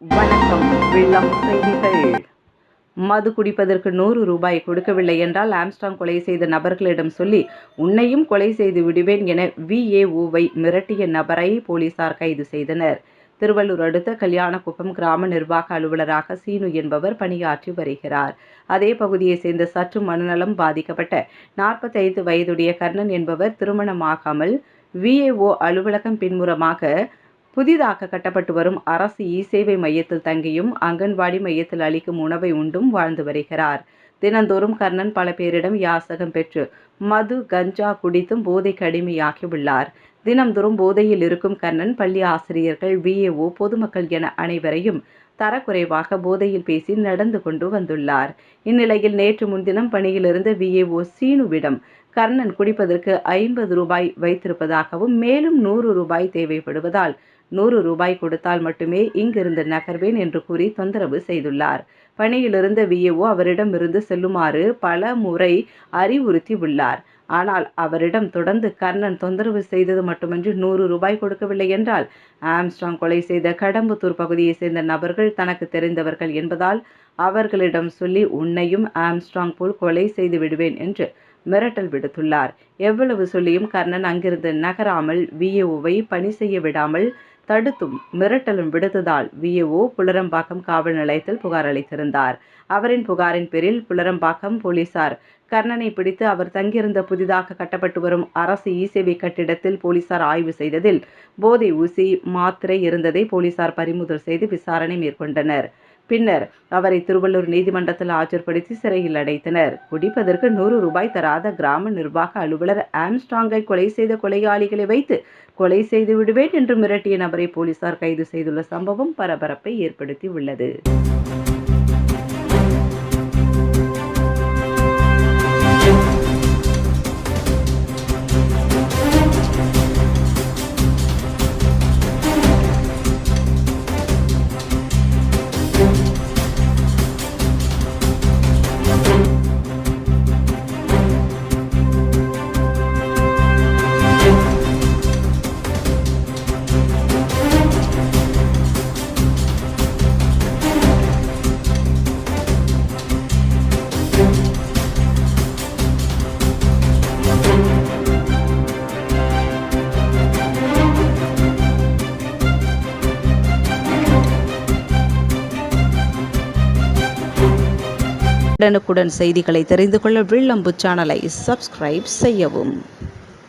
வணக்கம். வெள்ளம் செய்திகள். மது குடிப்பதற்கு 100 ரூபாய் கொடுக்கவில்லை என்றால் ஆம்ஸ்ட்ராங் கொலை செய்த நபர்களிடம் சொல்லி உன்னையும் கொலை செய்து விடுவேன் என VAOவை மிரட்டிய நபரை போலீசார் கைது செய்தனர். திருவள்ளூர் அடுத்த கல்யாணக்குப்பம் கிராம நிர்வாக அலுவலராக சீனு என்பவர் பணியாற்றி வருகிறார். அதே பகுதியை சேர்ந்த சற்று மனநலம் பாதிக்கப்பட்ட 45 வயதுடைய கர்ணன் என்பவர் திருமணமாகாமல் VAO அலுவலகம் பின்புறமாக புதிதாக கட்டப்பட்டு வரும் அரசு சேவை மையத்தில் தங்கியும் அங்கன்வாடி மையத்தில் அளிக்கும் உணவை உண்டும் வாழ்ந்து வருகிறார். தினந்தோறும் கர்ணன் பல பேரிடம் யாசகம் பெற்று மது கஞ்சா குடித்தும் போதைக்கு அடிமையாகி உள்ளார். தினந்தோறும் போதையில் இருக்கும் கர்ணன் பள்ளி ஆசிரியர்கள், VAO, பொதுமக்கள் என அனைவரையும் தரக்குறைவாக போதையில் பேசி நடந்து கொண்டு வந்துள்ளார். இந்நிலையில் நேற்று முன்தினம் பணியிலிருந்த VAO சீனுவிடம் கர்ணன் குடிப்பதற்கு 50 ரூபாய் வைத்திருப்பதாகவும் மேலும் 100 ரூபாய் தேவைப்படுவதால் 100 ரூபாய் கொடுத்தால் மட்டுமே இங்கிருந்து நகர்வேன் என்று கூறி தொந்தரவு செய்துள்ளார். பணியிலிருந்த VAO அவரிடமிருந்து செல்லுமாறு பல முறை அறிவுறுத்தி உள்ளார். ஆனால் அவரிடம் தொடர்ந்து கர்ணன் தொந்தரவு செய்தது மட்டுமின்றி 100 ரூபாய் கொடுக்கவில்லை என்றால் ஆம்ஸ்ட்ராங் கொலை செய்த கடம்பத்தூர் பகுதியை சேர்ந்த நபர்கள் தனக்கு தெரிந்தவர்கள் என்பதால் அவர்களிடம் சொல்லி உன்னையும் ஆம்ஸ்ட்ராங் போல் கொலை செய்து விடுவேன் என்று மிரட்டல் விடுத்துள்ளார். எவ்வளவு சொல்லியும் கர்ணன் அங்கிருந்து நகராமல் VAOவை பணி செய்ய விடாமல் தடுத்தும் மிரட்டலும் விடுத்ததால் VAO புலரம்பாக்கம் காவல் நிலையத்தில் புகார் அளித்திருந்தார். அவரின் புகாரின் பேரில் புலரம்பாக்கம் போலீசார் கர்ணனை பிடித்து அவர் தங்கியிருந்த புதிதாக கட்டப்பட்டு வரும் அரசு சேவை கட்டிடத்தில் போலீசார் ஆய்வு செய்ததில் போதை ஊசி, மாத்திரை இருந்ததை போலீசார் பறிமுதல் செய்து விசாரணை மேற்கொண்டனர். பின்னர் அவரை திருவள்ளூர் நீதிமன்றத்தில் ஆஜர்படுத்தி சிறையில் அடைத்தனர். குடிப்பதற்கு 100 ரூபாய் தராத கிராம நிர்வாக அலுவலர் ஆம்ஸ்ட்ராங்கை கொலை செய்த கொலையாளிகளை வைத்து கொலை செய்து விடுவேன் என்று மிரட்டிய நபரை போலீசார் கைது செய்துள்ள சம்பவம் பரபரப்பை ஏற்படுத்தி உள்ளது. உடனுக்குடன் செய்திகளை தெரிந்து கொள்ள வில்லம்பு சேனலை சப்ஸ்கிரைப் செய்யவும்.